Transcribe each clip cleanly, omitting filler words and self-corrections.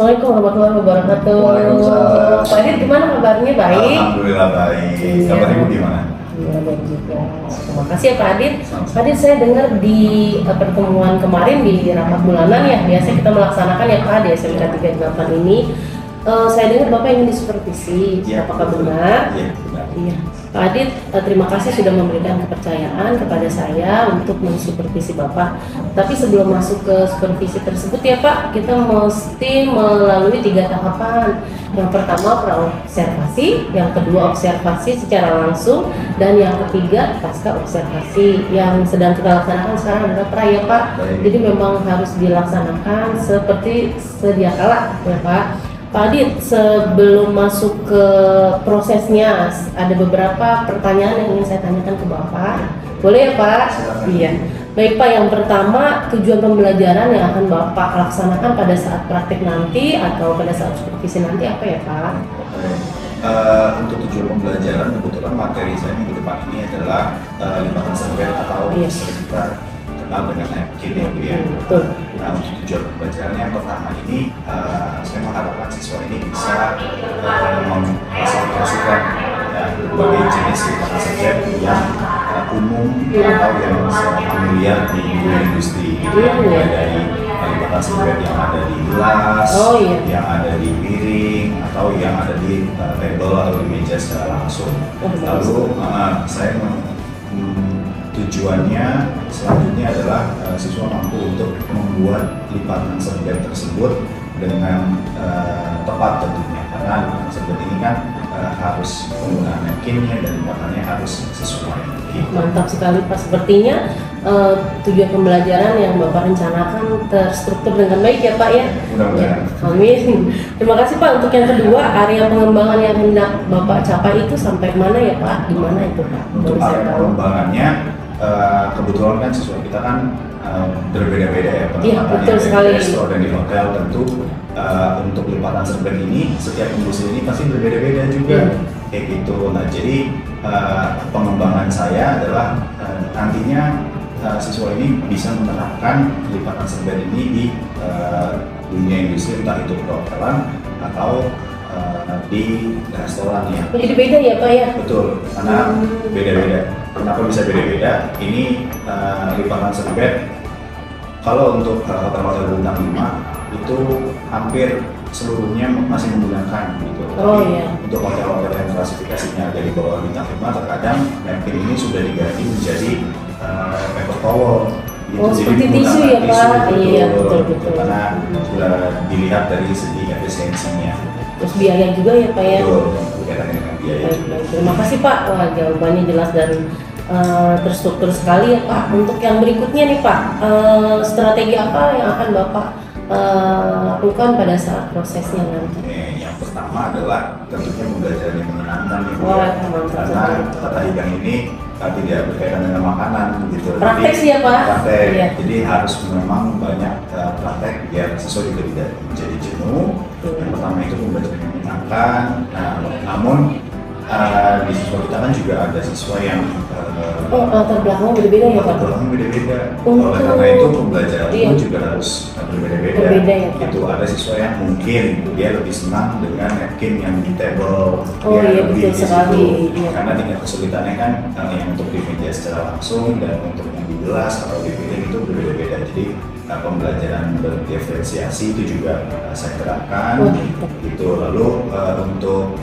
Assalamualaikum warahmatullahi wabarakatuh. Waalaikumsalam. Pak Adit gimana kabarnya? Baik? Alhamdulillah baik. Iya. Kabar ibu gimana? Iya, baik juga. Terima kasih ya Pak Adit. Sama-sama. Pak Adit, saya dengar di pertemuan kemarin di rapat bulanan ya, biasa kita melaksanakan ya Pak di SMK 38 ini. Saya dengar Bapak ingin disupervisi, Iya, apakah betul. benar? Iya, benar. Iya, Pak Adit, terima kasih sudah memberikan kepercayaan kepada saya untuk mensupervisi Bapak. Tapi sebelum masuk ke supervisi tersebut ya Pak, kita mesti melalui 3 tahapan. Yang pertama praobservasi, yang kedua observasi secara langsung, dan yang ketiga pasca observasi. Yang sedang kita laksanakan sekarang adalah pra ya Pak. Baik. Jadi memang harus dilaksanakan seperti sedia kala ya Pak. Pak Adit, sebelum masuk ke prosesnya, ada beberapa pertanyaan yang ingin saya tanyakan ke Bapak. Boleh ya Pak? Silakan. Iya. Baik Pak, yang pertama tujuan pembelajaran yang akan Bapak laksanakan pada saat praktik nanti atau pada saat supervisi nanti apa ya Pak? Oke. Untuk tujuan pembelajaran kebetulan materi saya minggu depan ini adalah limbatan servet atau Iya. sering kita kenal dengan napkin ya Bu ya. Betul. Nah, untuk tujuan pembelajaran yang pertama ini saya mengharapkan siswa ini bisa mengklasifikasikan berbagai jenis limbatan servet yang umum atau yang familiar di dunia industri. Mulai dari limbatan servet yang ada di gelas, Oh, iya. yang ada di piring, atau yang ada di table atau di meja secara langsung. Oh, Lalu saya tujuannya selanjutnya adalah siswa mampu untuk membuat lipatan servet tersebut dengan tepat tentunya, karena lipatan servet ini kan harus penggunaan napkinnya dan lipatannya harus sesuai. Gitu. Mantap sekali Pak. Sepertinya tujuan pembelajaran yang Bapak rencanakan terstruktur dengan baik ya Pak ya. Mudah-mudahan. Ya, amin. Terima kasih Pak. Untuk yang kedua, area pengembangan yang hendak Bapak capai itu sampai mana ya Pak? Di mana itu Pak? Untuk Boleh saya area tahu? pengembangannya kebetulan kan siswa kita kan berbeda-beda ya Iya, betul di sekali. resto dan di hotel tentu untuk lipatan servet ini setiap industri ini pasti berbeda-beda juga kayak gitu. Nah jadi pengembangan saya adalah nantinya siswa ini bisa menerapkan lipatan servet ini di dunia industri, entah itu perhotelan atau di restoran ya. Jadi beda ya Pak ya? Betul, karena beda-beda. Kenapa bisa beda-beda? Ini lipatan servet kalau untuk hotel-hotel bintang 5 itu hampir seluruhnya masih menggunakan gitu. Oh, Tapi iya. untuk hotel-hotel yang klasifikasinya ada di bawah bintang 5 terkadang napkin ini sudah diganti menjadi paper towel. Gitu. Oh, Jadi seperti menggunakan tisu ya, tisu, Pak? betul, Iya, betul. Karena sudah dilihat dari segi efisiensinya. Terus biaya juga ya Pak ya? Betul, berkaitan dengan biaya Baik, juga. baik. Terima kasih Pak. Wah, jawabannya jelas dan terstruktur sekali ya Pak. Untuk yang berikutnya nih Pak, strategi apa yang akan Bapak lakukan pada saat prosesnya nanti? Yang pertama adalah tentunya pembelajaran yang menyenangkan ya, Bu, Wah, ya. mantap Karena sekali. tata hidang ini tidak berkaitan dengan makanan gitu. Praktek Jadi, sih ya, Pak? Praktek. Iya. Jadi harus memang banyak praktek biar siswa juga tidak menjadi jenuh. Yang pertama itu pembelajaran yang menyenangkan. Nah, namun di siswa kita kan juga ada siswa yang Oh, latar belakang berbeda ya Pak? belakang beda-beda. Untuk- Oleh karena itu pembelajaran Iya. pun juga harus berbeda-beda. Berbeda ya, Pak? Gitu, ada siswa yang mungkin dia lebih senang dengan napkin yang di table. Oh, Dia iya, lebih betul di situ. sekali. Iya. Karena tingkat kesulitannya kan yang untuk di meja secara langsung dan untuk yang di gelas atau di piring itu berbeda-beda. Jadi pembelajaran berdiferensiasi itu juga saya terapkan. Oh, Gitu. Lalu untuk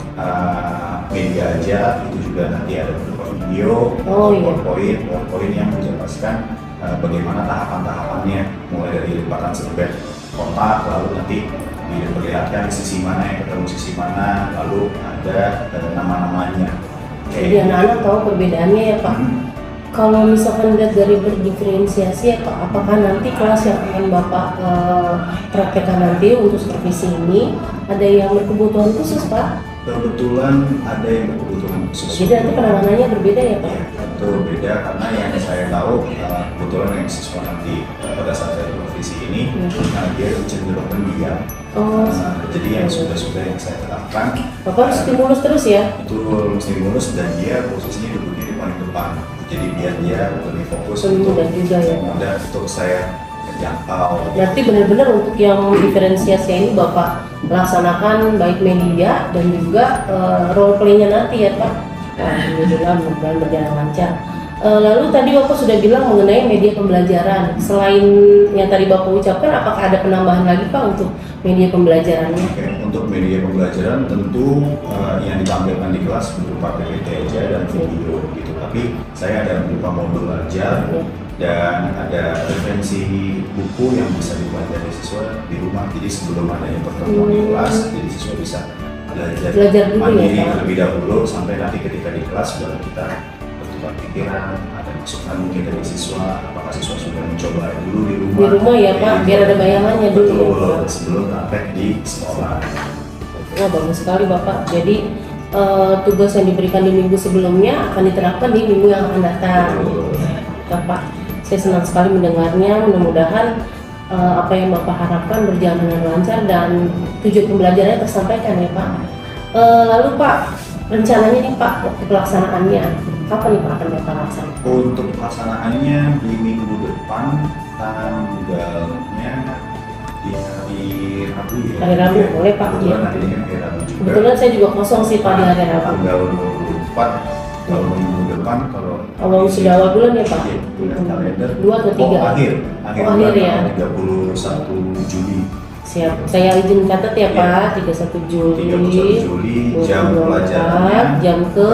media aja itu juga nanti ada beberapa video Oh, iya. PowerPoint yang menjelaskan bagaimana tahapan-tahapannya, mulai dari lipatan servet kotak, lalu nanti diperlihatkan sisi mana yang ketemu sisi mana, lalu ada nama-namanya. Jadi anak-anak tahu perbedaannya ya Pak. Kalau misalkan lihat dari berdiferensiasi ya Pak, apakah nanti kelas yang akan Bapak praktekkan nanti untuk supervisi ini ada yang berkebutuhan khusus Pak? Kebetulan ada yang berkebutuhan khusus. Jadi nanti penanganannya berbeda ya Pak? Ya, tentu beda karena yang saya tahu kebetulan yang siswa nanti pada saat saya supervisi ini dia lebih cenderung pendiam. Oh, Jadi yang sudah yang saya terapkan Bapak harus stimulus terus ya? betul stimulus dan dia posisinya duduknya di paling depan. Jadi biar dia lebih fokus Mudah juga ya Pak? mudah untuk saya terjangkau. Berarti benar-benar untuk yang diferensiasi ini Bapak laksanakan baik media dan juga role play-nya nanti ya Pak. Alhamdulillah mudah-mudahan berjalan lancar. Lalu tadi Bapak sudah bilang mengenai media pembelajaran. Selain yang tadi Bapak ucapkan, apakah ada penambahan lagi Pak untuk media pembelajarannya? Oke, untuk media pembelajaran tentu yang ditampilkan di kelas berupa PPT aja dan video gitu. Tapi saya ada berupa modul ajar dan ada referensi buku yang bisa dipelajari siswa di rumah. Jadi sebelum adanya pertemuan di kelas, jadi siswa bisa belajar dulu mandiri ya, Pak? terlebih dahulu sampai nanti ketika di kelas baru kita bertukar pikiran, ada masukan mungkin dari siswa, apakah siswa sudah mencoba dulu di rumah. Di rumah ya Pak, biar ada bayangannya dulu ya Betul, Pak. sebelum praktek di sekolah. Wah bagus sekali Bapak. Jadi tugas yang diberikan di minggu sebelumnya akan diterapkan di minggu yang akan datang. Bapak, saya senang sekali mendengarnya. Mudah-mudahan apa yang Bapak harapkan berjalan dengan lancar dan tujuan pembelajarannya tersampaikan ya Pak. Lalu Pak, rencananya nih Pak waktu pelaksanaannya kapan nih Pak akan Bapak laksanakan? Untuk pelaksanaannya di minggu depan, tanggalnya di hari Rabu ya. Hari Rabu, boleh Pak. Kebetulan Ya. hari ini hari Rabu juga. Kebetulan saya juga kosong sih Pak di hari Rabu. Tanggal 24, kalau minggu depan kalau Awal sudah awal bulan ya Pak? Iya, bulan kalender. 2 atau 3? Oh, akhir akhir bulan ya. tanggal 31 Juli. Siap, saya izin catat ya Pak, 31 Juli 31 Juli jam 2024, pelajarannya jam ke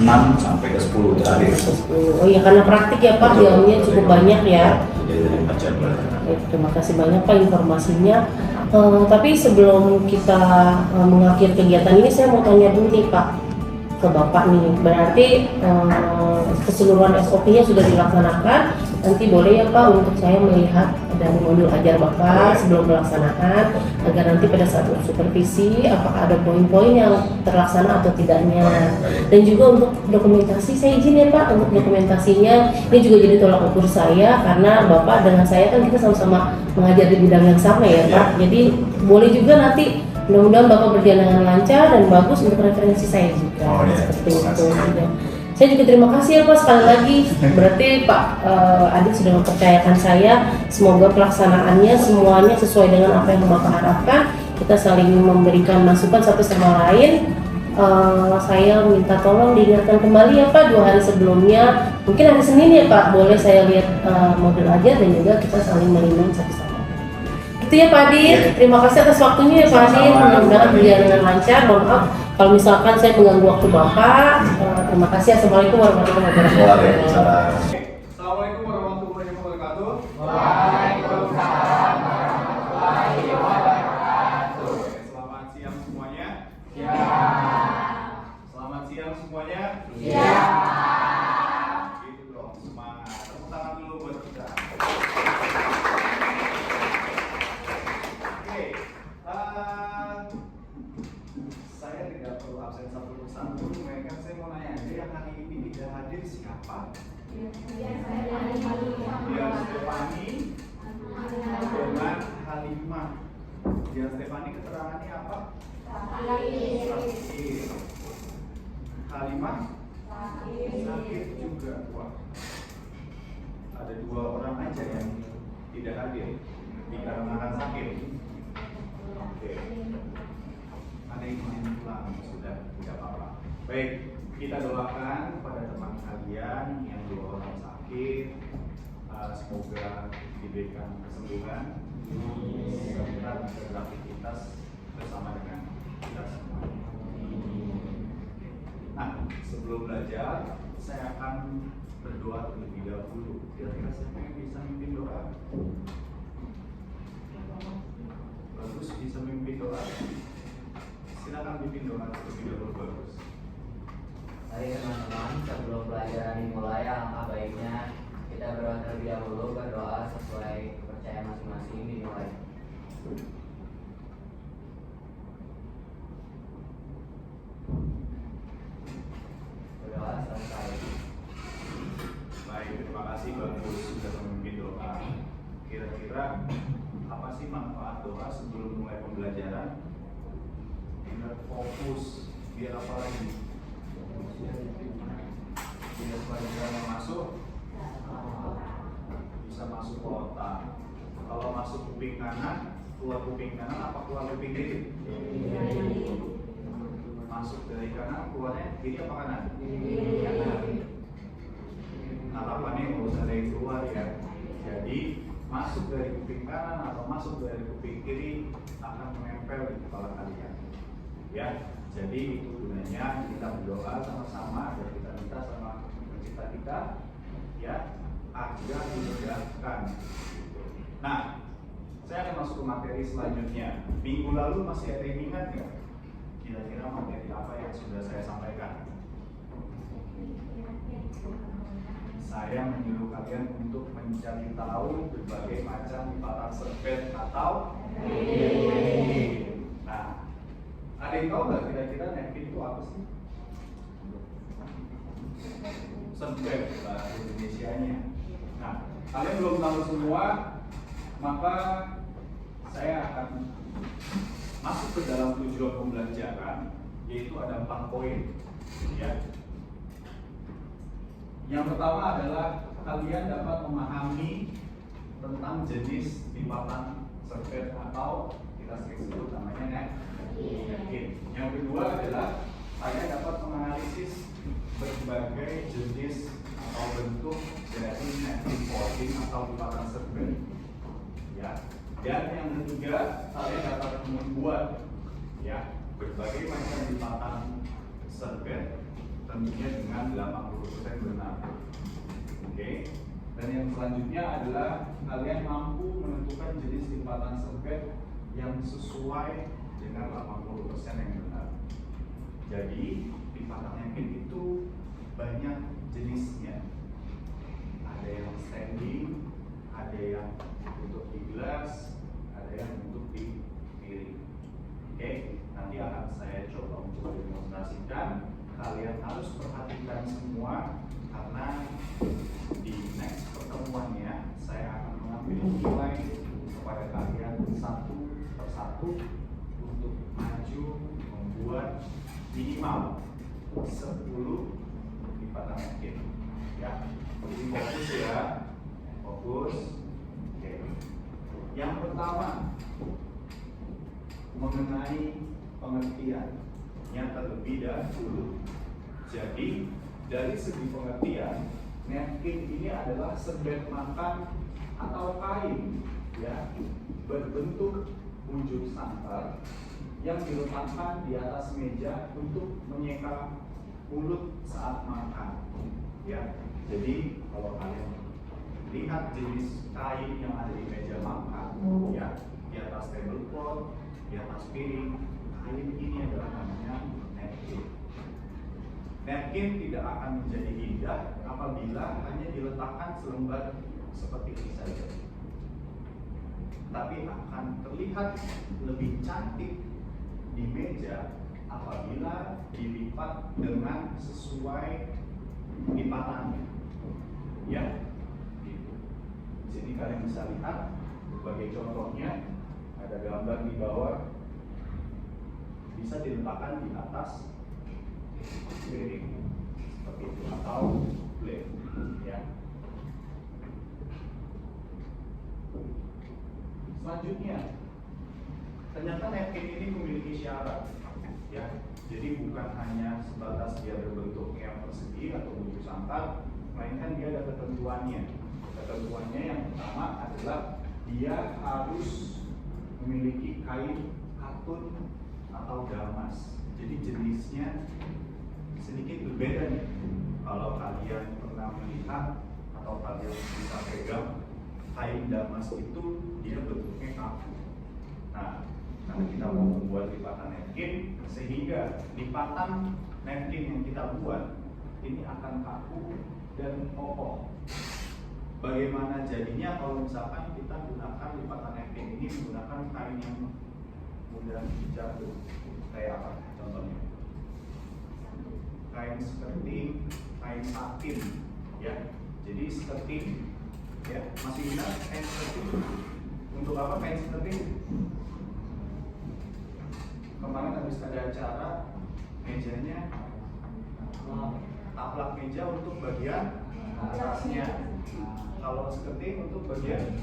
6 sampai ke 10 terakhir. 10. Oh iya, karena praktik ya Pak, Betul. jamnya cukup banyak ya. Jadi dari 4 jam pelajaran. Terima kasih banyak Pak informasinya. Tapi sebelum kita mengakhiri kegiatan ini, saya mau tanya dulu nih Pak ke Bapak nih. Berarti keseluruhan SOP-nya sudah dilaksanakan. Nanti boleh ya Pak untuk saya melihat dari modul ajar Bapak sebelum pelaksanaan, agar nanti pada saat supervisi apakah ada poin-poin yang terlaksana atau tidaknya. Dan juga untuk dokumentasi, saya izin ya Pak untuk dokumentasinya. Ini juga jadi tolak ukur saya karena Bapak dengan saya kan kita sama-sama mengajar di bidang yang sama ya Pak. Jadi boleh juga nanti mudah-mudahan Bapak berjalan dengan lancar dan bagus untuk referensi saya juga. Oh, iya. Seperti itu. Saya juga terima kasih ya Pak sekali lagi. Berarti Pak Adik sudah mempercayakan saya. Semoga pelaksanaannya semuanya sesuai dengan apa yang Bapak harapkan. Kita saling memberikan masukan satu sama lain. Saya minta tolong diingatkan kembali ya Pak 2 hari sebelumnya. Mungkin hari Senin ya Pak, boleh saya lihat modul ajar dan juga kita saling melindungi satu sama lain. Itu ya Pak Adit. Terima kasih atas waktunya ya Pak Adit. Mudah-mudahan berjalan dengan lancar. Mohon maaf kalau misalkan saya mengganggu waktu Bapak. Terima kasih. Assalamualaikum warahmatullahi wabarakatuh. Waalaikumsalam. Assalamualaikum warahmatullahi wabarakatuh. Waalaikumsalam warahmatullahi wabarakatuh. Selamat siang semuanya. Ya. Selamat siang semuanya. Ya. Gitu dong, semangat. Tepuk tangan dulu buat kita. Oke, saya tidak perlu absen satu persatu. Mereka saya mau nanya aja yang hari ini tidak hadir siapa? Dian Stefani dengan Halimah. Dian Stefani keterangannya apa? Sakit. Halimah sakit juga. Wah, ada 2 orang aja yang tidak hadir dikarenakan sakit. Oke, ada yang ingin pulang sudah tidak apa-apa. Baik, kita doakan kepada teman kalian yang 2 orang sakit, semoga diberikan kesembuhan. Semoga kita bisa beraktivitas bersama dengan kita semua. Nah, sebelum belajar, saya akan berdoa terlebih dahulu. Kira-kira siapa yang bisa mimpin doa? Bagus, bisa mimpin doa. Silakan mimpin doa terlebih dahulu, bagus. Mari teman-teman, sebelum pelajaran dimulai, alangkah baiknya kita berdoa terlebih dahulu, berdoa sesuai kepercayaan masing-masing dimulai. Berdoa selesai. Baik, terima kasih bagus sudah memimpin doa. Kira-kira apa sih manfaat doa sebelum mulai pembelajaran? Biar fokus, biar apa lagi? Biar pelajaran yang masuk bisa masuk ke otak. keluar kuping kanan apa keluar kuping kiri? Masuk dari kanan, keluarnya kiri apa kanan? Kanan. Harapannya nggak usah dari keluar ya. Jadi masuk dari kuping kanan atau masuk dari kuping kiri akan menempel di kepala kalian. Ya, jadi itu gunanya kita berdoa sama-sama dan kita minta sama pencipta kita, ya, agar dimudahkan. Nah, saya akan masuk ke materi selanjutnya. Minggu lalu masih ada yang ingat nggak? Kira-kira materi apa yang sudah saya sampaikan? Saya menyuruh kalian untuk mencari tahu berbagai macam lipatan serbet atau napkin. Nah, ada yang tahu nggak kira-kira napkin itu apa sih? Serbet bahasa Indonesianya. Nah, kalian belum tahu semua, maka saya akan masuk ke dalam tujuan pembelajaran, yaitu ada 4 poin. Ya. Yang pertama adalah kalian dapat memahami tentang jenis lipatan serbet atau kita sering sebut namanya napkin. Yang kedua adalah saya dapat menganalisis berbagai jenis atau bentuk dari napkin folding atau lipatan serbet. Ya. Dan yang ketiga, saya dapat membuat ya berbagai macam lipatan serbet tentunya dengan 80% benar. Oke. Dan yang selanjutnya adalah kalian mampu menentukan jenis lipatan serbet yang sesuai dengan 80% yang benar. Jadi lipatan napkin itu banyak jenisnya. Ada yang standing, ada yang untuk di gelas, ada yang untuk di piring. Oke, nanti akan saya coba untuk demonstrasikan. Kalian harus perhatikan semua karena di next pertemuannya saya akan mengambil nilai kepada kalian satu persatu untuk maju membuat minimal 10 lipatan napkin. Ya, jadi fokus ya, fokus. Oke. Yang pertama mengenai pengertiannya terlebih dahulu. Jadi dari segi pengertian, napkin ini adalah serbet makan atau kain ya berbentuk bujur sangkar yang diletakkan di atas meja untuk menyeka mulut saat makan. Ya, jadi kalau kalian lihat jenis kain yang ada di meja makan, ya di atas tablecloth, di atas piring, kain ini adalah namanya napkin. Napkin tidak akan menjadi indah apabila hanya diletakkan selembar seperti ini saja. Tapi akan terlihat lebih cantik di meja apabila dilipat dengan sesuai lipatannya. Ya, gitu. Jadi kalian bisa lihat sebagai contohnya ada gambar di bawah, bisa diletakkan di atas piring seperti itu atau plate ya. Selanjutnya, ternyata napkin ini memiliki syarat ya. Jadi bukan hanya sebatas dia berbentuknya persegi atau bujur sangkar, melainkan dia ada ketentuannya. Ketentuannya yang pertama adalah dia harus memiliki kain katun atau damas. Jadi jenisnya sedikit berbeda nih. Kalau kalian pernah melihat atau kalian bisa pegang kain damas itu dia bentuknya kaku. Nah, karena kita mau membuat lipatan napkin, sehingga lipatan napkin yang kita buat ini akan kaku dan kokoh. Bagaimana jadinya kalau misalkan kita gunakan lipatan napkin ini menggunakan kain yang mudah jatuh? Kayak apa contohnya? Kain skirting, kain satin, ya. Jadi skirting, ya, masih ingat kain skirting? Untuk apa kain skirting? Kemarin habis ada acara, mejanya taplak meja untuk bagian atasnya. Kalau skirting untuk bagian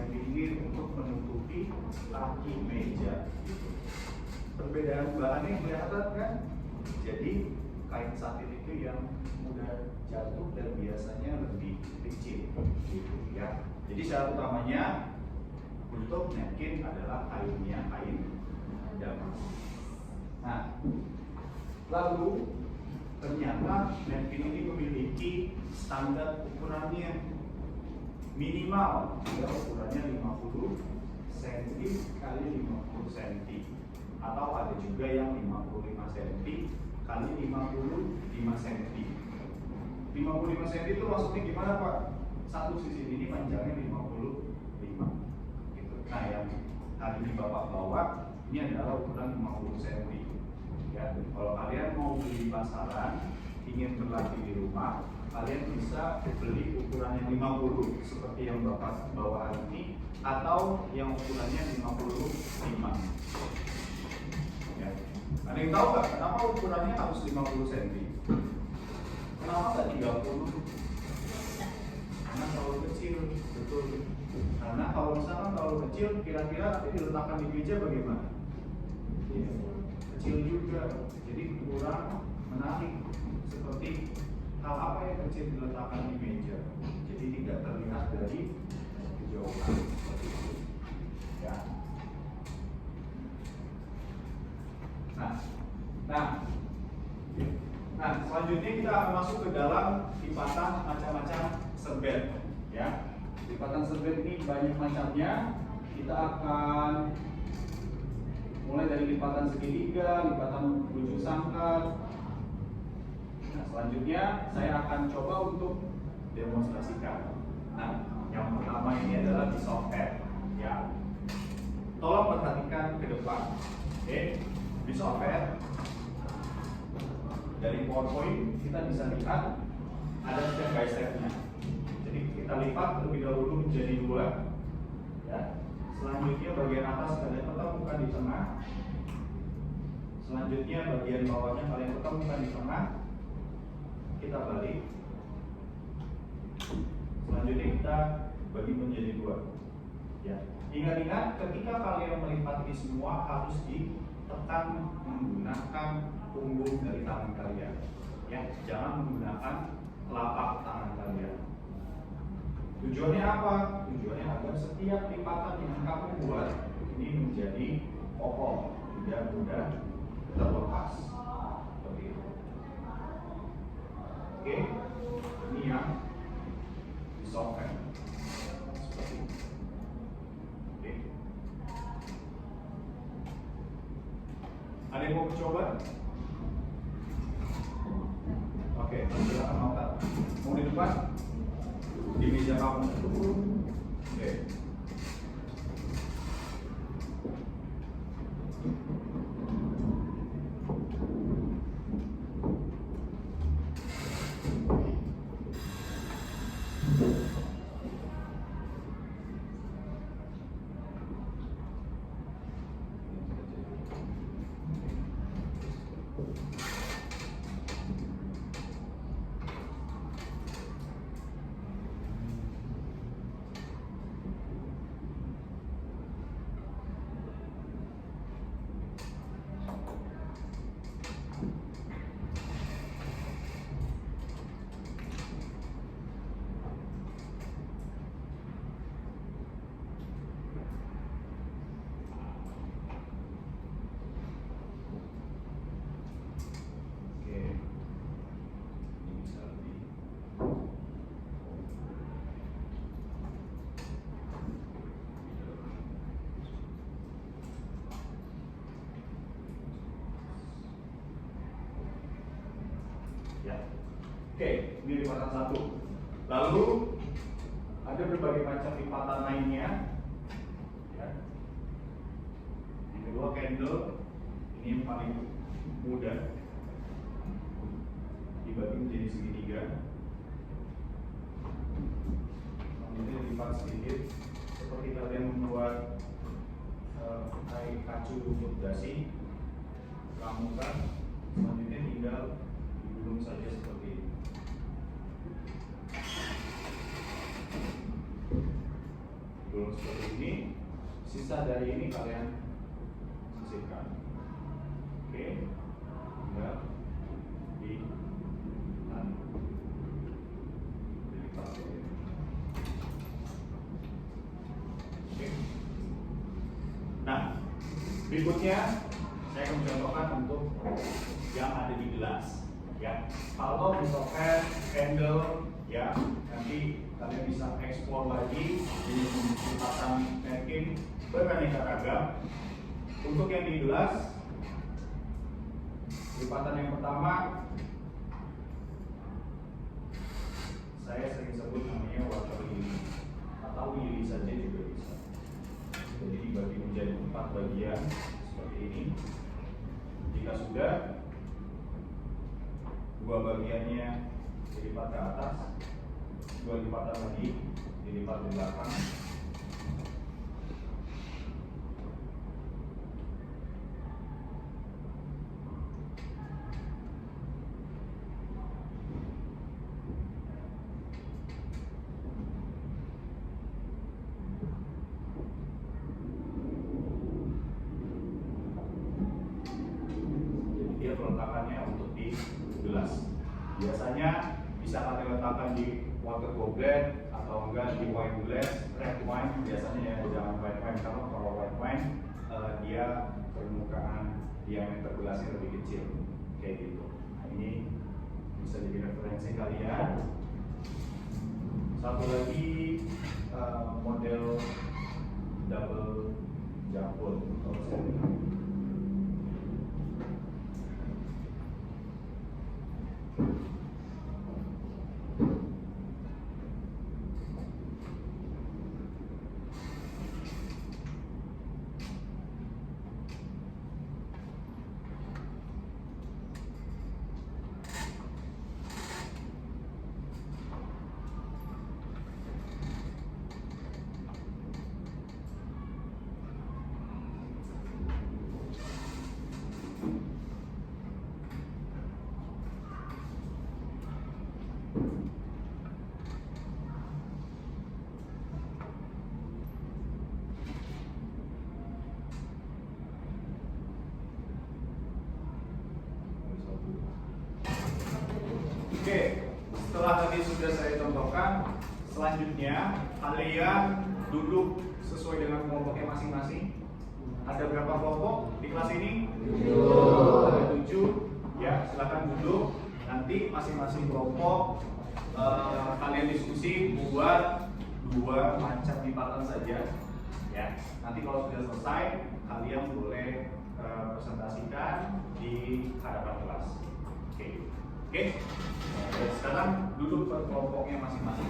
pinggir untuk menutupi kaki meja. Perbedaan bahannya kelihatan kan? Jadi kain satin itu yang mudah jatuh dan biasanya lebih kecil, gitu ya. Jadi syarat utamanya untuk napkin adalah kainnya kain damas. Nah, lalu ternyata napkin ini memiliki standar ukurannya minimal, ya, ukurannya 50 cm kali 50 cm, atau ada juga yang 55 cm kali 55 cm. 55 cm itu maksudnya gimana Pak? Satu sisi ini panjangnya 55 gitu. Nah, yang hari ini Bapak bawa ini adalah ukuran 50 cm. Ya, kalau kalian mau beli di pasaran, ingin berlatih di rumah, kalian bisa beli ukuran yang 50 seperti yang Bapak bawa hari ini, atau yang ukurannya 55. Ya. Ada yang tahu nggak kenapa ukurannya harus 50 cm? Kenapa nggak 30? Karena terlalu kecil, betul. Karena kalau misalkan terlalu kecil, kira-kira nanti diletakkan di meja bagaimana? Ya, kecil juga, jadi kurang menarik. Seperti hal apa yang kecil diletakkan di meja, jadi tidak terlihat dari kejauhan. Seperti itu. Ya. Nah, selanjutnya kita akan masuk ke dalam lipatan macam-macam serbet. Ya, lipatan serbet ini banyak macamnya. Kita akan mulai dari lipatan segitiga, lipatan ujung sangkar. Nah, selanjutnya saya akan coba untuk demonstrasikan. Nah, yang pertama ini adalah di soft head. Ya, tolong perhatikan ke depan. Oke, di soft head dari PowerPoint kita bisa lihat ada step by step-nya. Jadi kita lipat terlebih dahulu menjadi 2. Ya. Selanjutnya bagian atas kalian pertemukan di tengah. Selanjutnya bagian bawahnya kalian pertemukan di tengah. Kita balik. Selanjutnya kita bagi menjadi 2. Ya. Ingat-ingat ketika kalian melipat ini semua harus ditekan menggunakan punggung dari tangan kalian. Ya, jangan menggunakan telapak tangan kalian. Tujuannya apa? Tujuannya agar setiap lipatan yang kamu buat ini menjadi kokoh, tidak mudah terlepas. Seperti itu. Oke, ini yang disokkan seperti ini. Oke. Ada yang mau mencoba? Oke, silakan Mauta. Mau di depan? Di meja kamu. Oke. Oke, ini lipatan 1. Lalu ada berbagai macam lipatan lainnya. Ya. Yang kedua candle, ini yang paling mudah, dibagi menjadi segitiga. Kemudian dilipat sedikit, seperti kalian membuat kain kacu untuk dasi, ramukan. Selanjutnya tinggal digulung saja seperti ini. bisa dari ini kalian sisihkan. Oke, tinggal di dilipat. Oke. Nah, berikutnya saya akan mencontohkan untuk yang ada di gelas. Ya, kalau misalkan candle, ya, nanti kalian bisa explore lagi ini lipatan napkin beraneka ragam. Untuk yang di gelas, lipatan yang pertama saya sering sebut namanya water lily atau lily saja juga bisa. Jadi dibagi menjadi 4 bagian seperti ini. Jika sudah, 2 bagiannya dilipat ke atas, 2 lipatan lagi dilipat ke belakang. Dia peletakannya untuk di gelas. Biasanya bisa kalian letakkan di water goblet atau enggak di wine glass, red wine biasanya ya, jangan white wine karena kalau white wine dia permukaan diameter gelasnya lebih kecil kayak gitu. Nah, ini bisa jadi referensi kalian. Satu lagi model double jambul kalau saya bilang. Oke, setelah tadi sudah saya contohkan, selanjutnya kalian duduk sesuai dengan kelompoknya masing-masing. Ada berapa kelompok di kelas ini? 7. Ada 7. Ya, silakan duduk. Nanti masing-masing kelompok kalian diskusi buat 2 macam lipatan saja. Ya, nanti kalau sudah selesai, kalian boleh presentasikan di hadapan kelas. Oke. Sekarang duduk per kelompoknya masing-masing.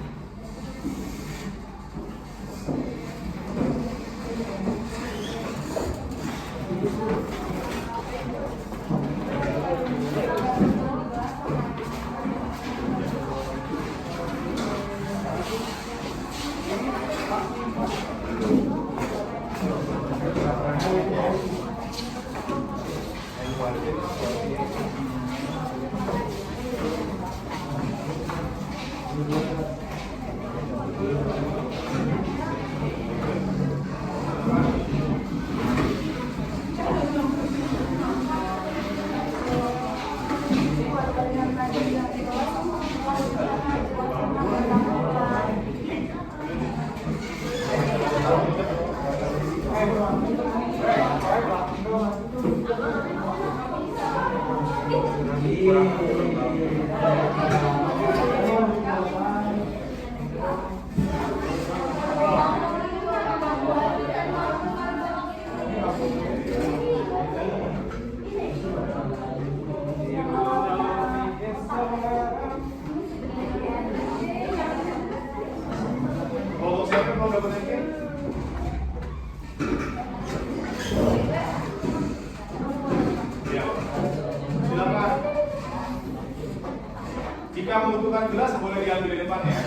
Kalau siapa mau dapat napkin? Ya, silakan. Jika membutuhkan gelas boleh diambil di depan ya.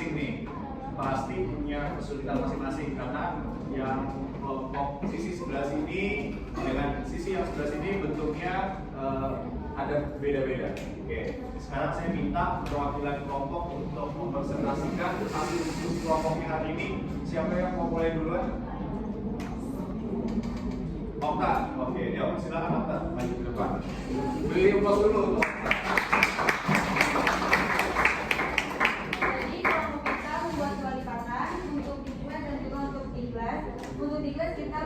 masing-masing nih pasti punya kesulitan masing-masing, karena yang kelompok sisi sebelah sini dengan sisi yang sebelah sini bentuknya ada beda-beda. Oke, sekarang saya minta perwakilan kelompok untuk mempresentasikan hasil diskusi kelompoknya hari ini. Siapa yang mau mulai duluan? Okta, oke, yuk silakan Okta, maju ke depan. Beli uang dulu. Jadi kelompok kita membuat dua lipatan untuk diklat dan juga untuk diklat. Untuk diklat kita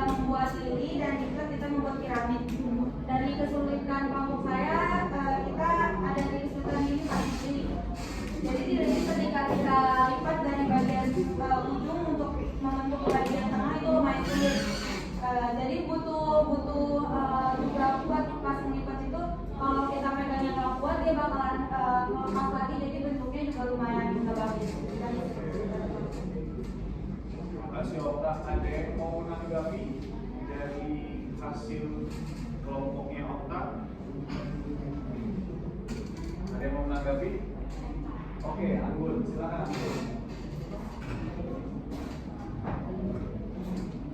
membuat lili dan diklat kita membuat piramid. Dari kesulitan kelompok saya, kita ada di kesulitan ini pasti. Jadi di sini ketika kita lipat dari bagian ujung untuk membentuk bagian tengah itu lumayan sulit. Jadi butuh juga kuat pas melipat itu. Kalau kita pegangnya nggak kuat dia bakalan melepas lagi, jadi bentuknya juga lumayan nggak bagus. Terima kasih Okta. Ada yang mau menanggapi dari hasil kelompoknya Okta? Ada yang mau menanggapi? Oke, Anggun, silakan Anggun.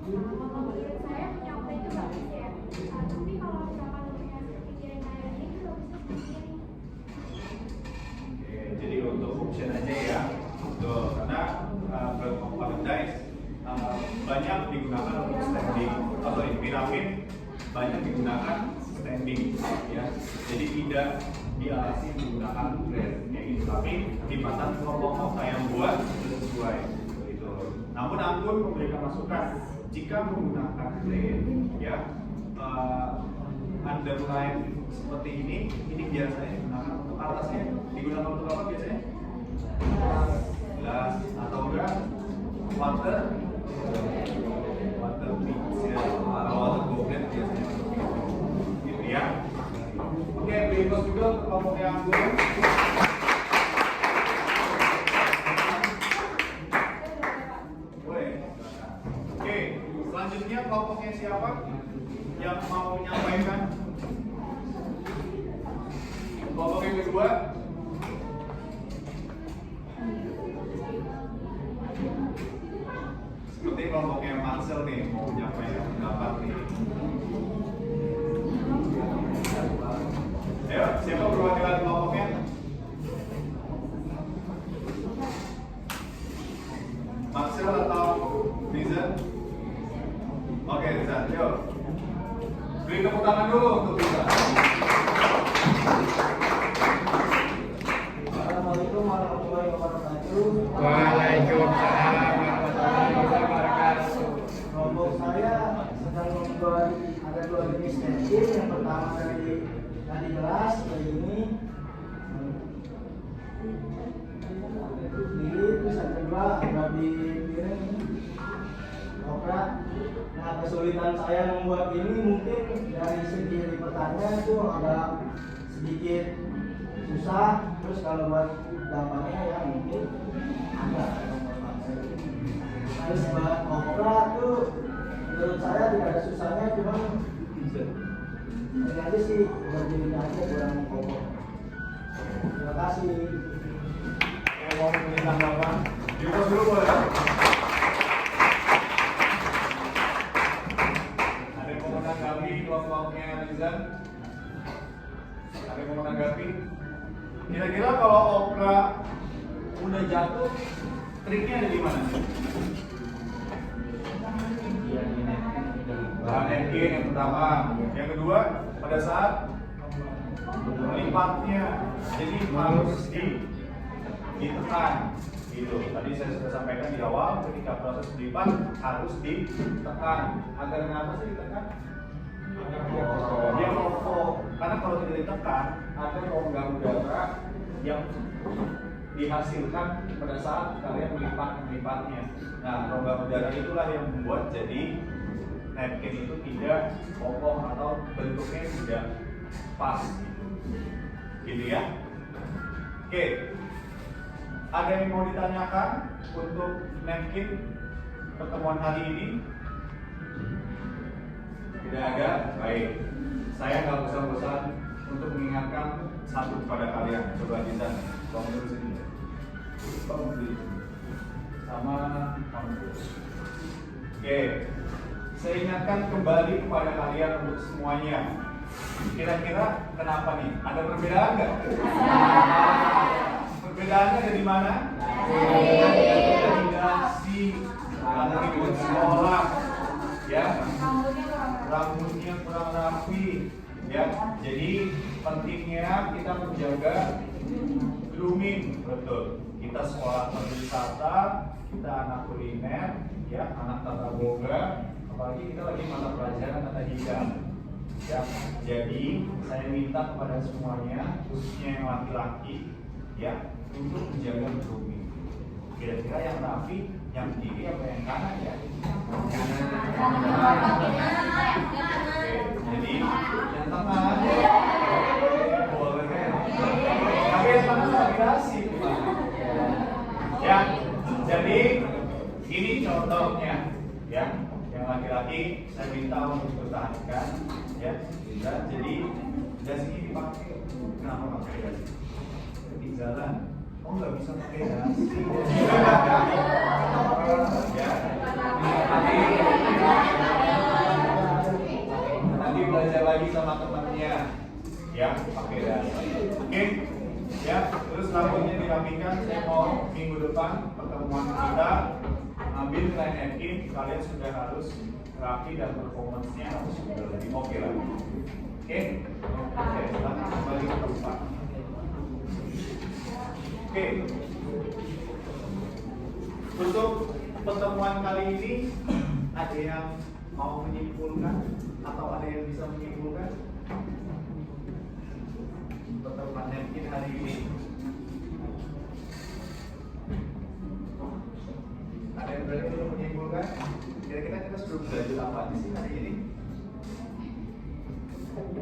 Menurut saya punya Okta itu bagus ya. Tapi kalau misalkan punya pikiran kayak ini itu bisa sendiri. Oke, jadi untuk option aja ya. Betul, karena platform Paradise banyak digunakan untuk standing. Piramid banyak digunakan standing ya. Jadi tidak dialasi menggunakan grade kayak gitu. Tapi lipatan kelompok Okta yang buat sudah sesuai gitu. Namun Anggun memberikan masukan jika menggunakan grade ya, underline seperti ini biasanya digunakan untuk atasnya, digunakan untuk apa biasanya? Gelas atau enggak water pitcher atau water goblet biasanya gitu ya. Oke, berikut juga kelompok yang Anggun. Oke, selanjutnya kelompoknya siapa yang mau menyampaikan? Kelompok yang kedua. Seperti kelompoknya Marcel nih mau menyampaikan pendapat nih. Ayo, siapa perwakilan kelompoknya? Marcel atau Rizan? Oke, Rizan, yuk. Beri tepuk tangan dulu untuk Rizan. Assalamualaikum warahmatullahi wabarakatuh. Waalaikumsalam warahmatullahi wabarakatuh. Kelompok saya sedang membuat ada dua jenis stencil. Yang pertama dari gelas kayak ini. Ini terus yang kedua ada di piring oprak. Nah, kesulitan saya membuat ini mungkin dari segi lipatannya itu agak sedikit susah. Terus kalau buat gampangnya ya mungkin agak terus buat oprak tuh menurut saya tidak ada susahnya, cuma ini aja sih berdirinya aja kurang kokoh. Terima kasih. Mau memberi tanggapan? Diurus dulu boleh? Ada yang mau menanggapi kelompoknya Rizan? Ada yang mau menanggapi? Kira-kira kalau opera udah jatuh, triknya ada di mana? Bahan napkin yang pertama. Yang kedua, pada saat melipatnya, jadi harus ditekan gitu. Tadi saya sudah sampaikan di awal, ketika proses lipat harus ditekan. Agar kenapa sih ditekan? Dia kokoh. Karena kalau tidak ditekan, ada rongga udara yang dihasilkan pada saat kalian melipatnya. Nah, rongga udara itulah yang membuat jadi napkin itu tidak kokoh atau bentuknya tidak pas gitu ya. Oke. Ada yang mau ditanyakan untuk napkin pertemuan hari ini? Tidak ada? Baik. Saya nggak bosan-bosan untuk mengingatkan satu kepada kalian. Coba kita bangun dulu sini. konflik sama kampus. Oke, saya ingatkan kembali kepada kalian untuk semuanya. Kira-kira kenapa nih? Ada perbedaan nggak? Perbedaannya ada di mana? Komunikasi, karena ikut sekolah, ya. Rambutnya kurang rapi, ya. Jadi pentingnya kita menjaga grooming, betul. Kita sekolah pariwisata, kita anak kuliner, ya, anak tata boga, apalagi kita lagi mata pelajaran tata hidang. Ya, jadi saya minta kepada semuanya, khususnya yang laki-laki, ya, untuk menjaga grooming. Kira-kira yang rapi, yang kiri apa yang kanan ya? Jadi yang tengah, boleh. Tapi yang tengah lagi asik, ya. Jadi ini contohnya, ya. Yang laki-laki saya minta untuk dipertahankan, ya. Bisa. Jadi jas ini dipakai. Kenapa pakai jas? Ketinggalan. Oh, nggak bisa pakai jas. Ya. Nanti belajar lagi sama temannya, ya, pakai jas. Oke. Ya, terus rambutnya dirapikan. Saya mau minggu depan pertemuan kita ambil nilai NKIM, kalian sudah harus rapi dan performance-nya harus sudah lebih oke lagi. Oke? Oke, silahkan kembali ke tempat. Oke. Untuk pertemuan kali ini ada yang mau menyimpulkan atau ada yang bisa menyimpulkan pertemuan NKIM hari ini? Ada yang berani untuk menyimpulkan? Kira-kira kita sudah belajar apa aja sih hari ini?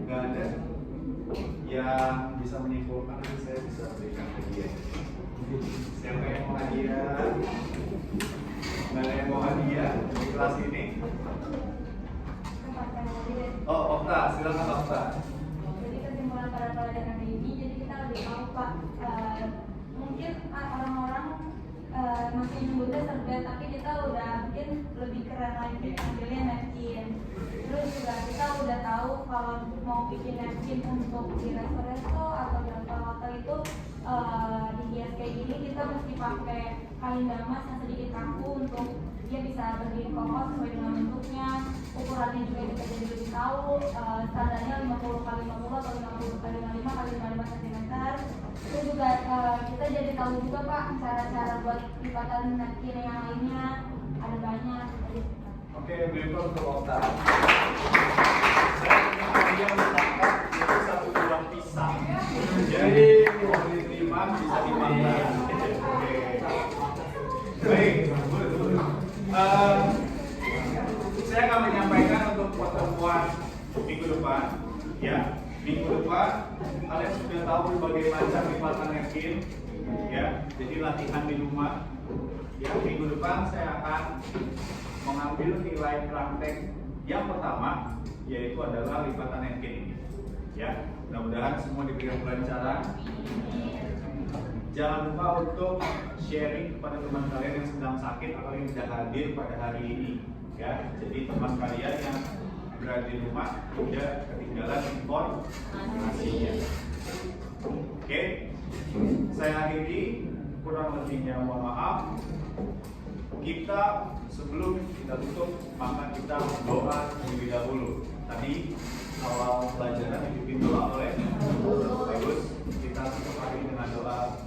Nggak ada yang bisa menyimpulkan, nanti saya bisa berikan hadiah. Siapa yang mau hadiah? Nggak ada yang mau hadiah di kelas ini? Oh, Okta, silakan Okta. Jadi kesimpulan pada pelajaran ini, jadi kita lebih tahu Pak, mungkin orang-orang masih muda serba, tapi kita udah mungkin lebih keren lagi ambilnya napkin. Terus juga kita udah tahu kalau mau bikin napkin untuk di resto atau di hotel itu dihias kayak gini, kita mesti pakai kain damas yang sedikit kaku untuk dia bisa berdiri kokoh sesuai dengan bentuknya. Ukurannya juga kita jadi lebih tahu, standarnya 50 x 50 atau 50 x 55 x 55 cm. Terus juga kita jadi tahu juga Pak cara-cara buat lipatan napkin yang lainnya, ada banyak. Oke, berikut untuk Okta. Saya mencatat itu satu buah pisang. Jadi mau diterima bisa dimakan. Oke. Baik. Saya akan menyampaikan untuk pertemuan minggu depan. Ya, minggu depan kalian sudah tahu berbagai macam lipatan napkin. Ya, jadi latihan di rumah. Ya, minggu depan saya akan mengambil nilai praktek yang pertama, yaitu adalah lipatan napkin ini. Ya, mudah-mudahan semua diberikan kelancaran. Jangan lupa untuk sharing kepada teman kalian yang sedang sakit atau yang tidak hadir pada hari ini. Ya, jadi teman kalian yang berada di rumah tidak ketinggalan informasinya. Oke, saya akhiri, kurang lebihnya mohon maaf. Kita sebelum kita tutup, maka kita doa terlebih dahulu. Tadi awal pelajaran dipimpin doa oleh Bagus. Kita tutup hari dengan doa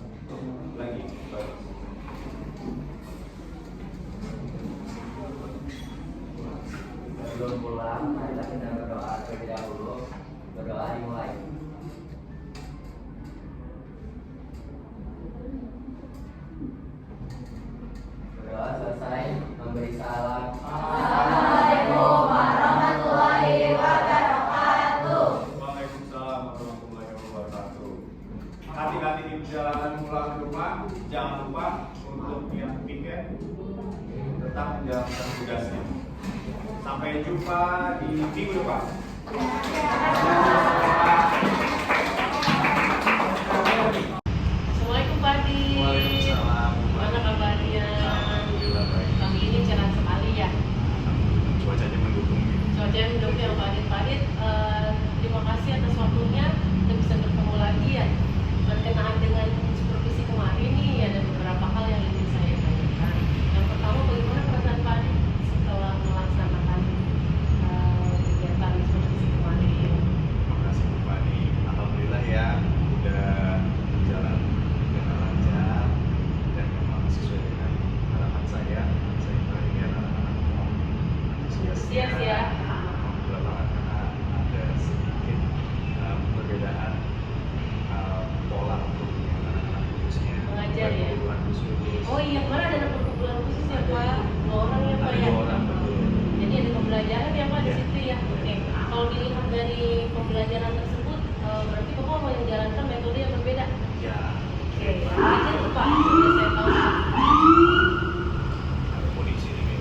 lagi. Sebelum pulang, mari kita berdoa terlebih dahulu. Berdoa dimulai. Berdoa selesai, memberi salam. Assalamualaikum warahmatullahi wabarakatuh. Waalaikumsalam warahmatullahi wabarakatuh. Hati-hati di perjalanan pulang ke rumah. Jangan lupa untuk yang piket tetap menjalankan tugasnya. Sampai jumpa di minggu depan. Assalamualaikum Pak Adi. Waalaikumsalam. Iya, iya. Alhamdulillah banget karena ada sedikit perbedaan pola untuk anak-anak khususnya Mengajar ya? perguruan khusus. Oh iya, kemarin ada perkumpulan khusus ya Pak? 2 orang ya Pak Ada ya? 2 orang, betul. Jadi ada pembelajaran ya Pak di Ya. situ ya? Oke. Kalau dilihat dari pembelajaran tersebut, berarti Bapak mau menjalankan metode yang berbeda? Ya, Oke, apa itu Pak? Biar saya tahu Pak. ada polisi ini.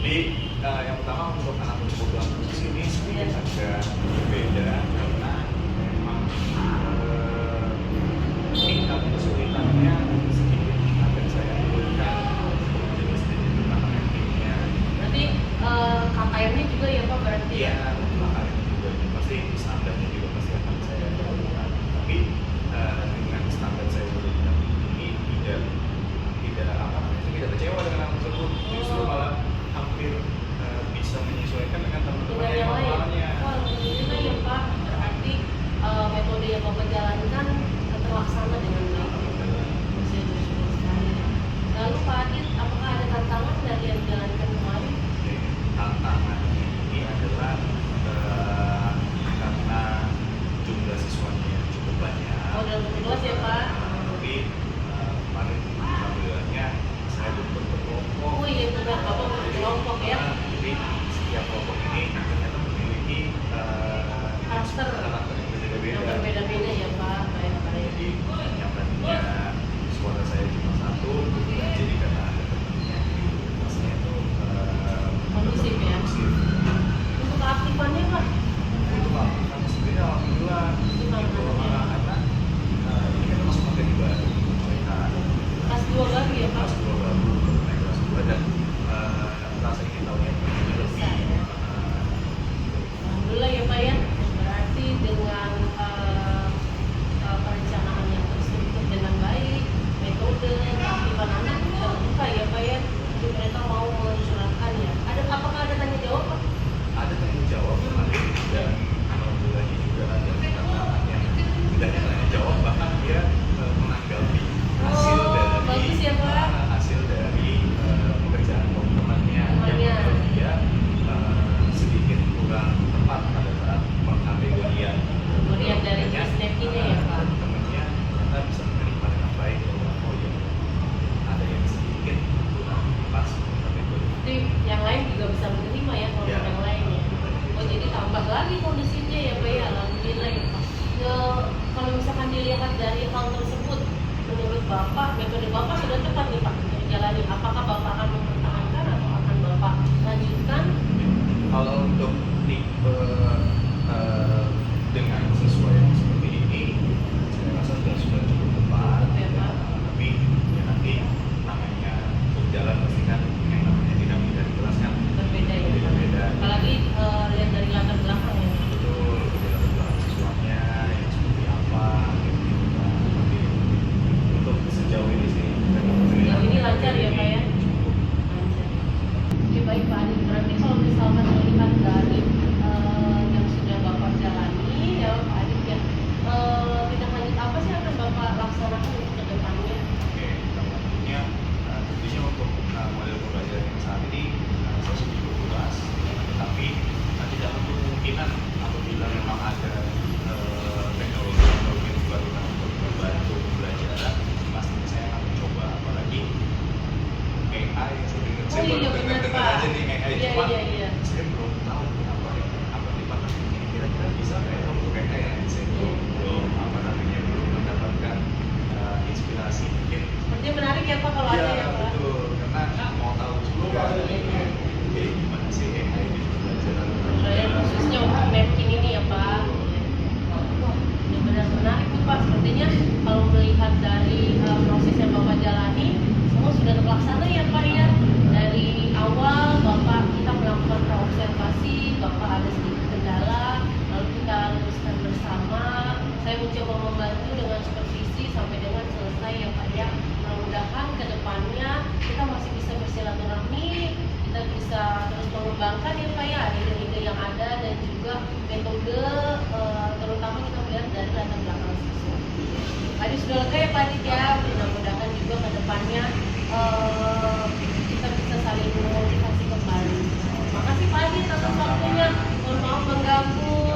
Jadi yang pertama untuk anak perguruan khusus ini sedikit agak berbeda karena memang tingkat kesulitannya sedikit akan saya turunkan jenis-jenis tentang rankingnya. Berarti KKM-nya juga ya Pak berarti? Iya, maka itu juga pasti standarnya juga pasti akan saya lakukan. Tapi dengan standar saya sudah ini tidak apa namanya tidak kecewa dengan hal tersebut. Justru malah hampir bisa menyesuaikan dengan teman-teman Dengan yang lain? lainnya. Wah, alhamdulillah ya Pak. Berarti metode yang Bapak jalankan terlaksana dengan baik. Saya bersyukur sekali. Lalu Pak Adit, apakah ada tantangan dari yang dijalankan kemarin? Tantangan ini adalah karena jumlah siswanya yang cukup banyak. Oh, dalam bentuk kelas ya Pak? Tapi kemarin alhamdulillahnya saya berkelompok. Oh iya benar, Bapak berkelompok ya? Jadi setiap kelompok ini ternyata memiliki Karakter yang yang berbeda-beda. berbeda-beda ya Pak. Baik-baik. Jadi yang tadinya suara saya cuma satu, jadi karena ada temennya di kelasnya itu Kondusif ya? kondusif. Untuk keaktifannya Pak? Untuk aktivitas sendiri alhamdulillah itu karena ini kan masuk materi baru mereka Kelas 2 baru ya Pak? kelas 2 baru naik kelas 2 dan rasa ingin tahunya lebih Alhamdulillah ya Pak ya. Berarti dengan perencanaan yang terstruktur dengan baik, metode keaktifan anak terbuka ya Pak ya. Jadi mereka mau mencurahkan ya. Apakah ada tanya jawab Pak? ada tanggung jawab kemarin dan alhamdulillahnya juga ada anak-anak yang tidak hanya tanya jawab bahkan dia menanggapi hasil Oh, dari bagus ya, Pak. hasil dari pekerjaan teman-temannya yang Temannya. menurut dia sedikit kurang tepat pada saat pengkategorian. Kemudian dari Makanya, snapkinnya ya Pak? teman-temannya ternyata bisa menerima dengan baik bahwa oh ya ada yang sedikit kurang pas kategori. Jadi yang lain juga bisa menerima ya kalau Ya. yang lain ya. Oh jadi tambah lagi kondisinya ya Pak ya, alhamdulillah ya Pak. Kalau misalkan dilihat dari hal tersebut, menurut Bapak, metode Bapak sudah tepat nih Pak untuk dijalani. Apakah Bapak akan mempertahankan atau akan Bapak lanjutkan? Kalau untuk tipe dengan siswa yang seperti ini, saya rasa sudah cukup tepat. Oke, Pak. Tapi ya nanti namanya berjalan pasti kan yang namanya dinamika di kelas kan Berbeda ya Pak. beda-beda. Apalagi lihat dari latar belakang ya. Betul, berbeda belakang siswanya yang seperti apa, gitu. Seperti itu. Untuk sejauh ini sih. Sejauh ini lancar ya, Pak, ya? Cukup. Lancar. Oke baik Pak Adit, berarti kalau misalkan melihat dari yang sudah Bapak jalani ya Pak Adit ya, tindak lanjut apa sih yang akan Bapak laksanakan untuk ke depannya? Oke, tentunya untuk model pembelajaran yang saat ini saya sudah cukup luas, tetapi tidak untuk kemungkinan apabila memang ada teknologi baru untuk membantu pembelajaran, pastinya saya akan mencoba, apalagi AI. Saya Oh, iya, baru benar, dengar Pak. aja nih AI, Iya, cuma iya, iya. saya belum tahu apa di mana ini kira-kira bisa kayak untuk AI. Saya belum apa namanya belum mendapatkan inspirasi mungkin. Sepertinya menarik ya Pak kalau ada ya Pak. Betul, karena mau tahu juga gimana sih AI di pembelajaran. Saya khususnya untuk napkin ini ya Pak. Wah, benar-benar menarik tuh Pak. Sepertinya kalau melihat dari proses yang Bapak jalani, semua sudah terlaksana ya Pak ya. Dari awal Bapak kita melakukan praobservasi, Bapak ada sedikit kendala, lalu kita luruskan bersama. Saya mencoba membantu dengan supervisi sampai dengan selesai ya Pak ya. Mudah-mudahan ke depannya kita masih bisa bersilaturahmi, kita bisa terus mengembangkan ya Pak ya ide-ide yang ada dan juga metode terutama kita melihat dari latar belakang siswa. Tadi sudah lega ya Pak Adit ya, mudah-mudahan juga ke depannya kita bisa saling memotivasi kembali. waktunya. Mohon maaf mengganggu.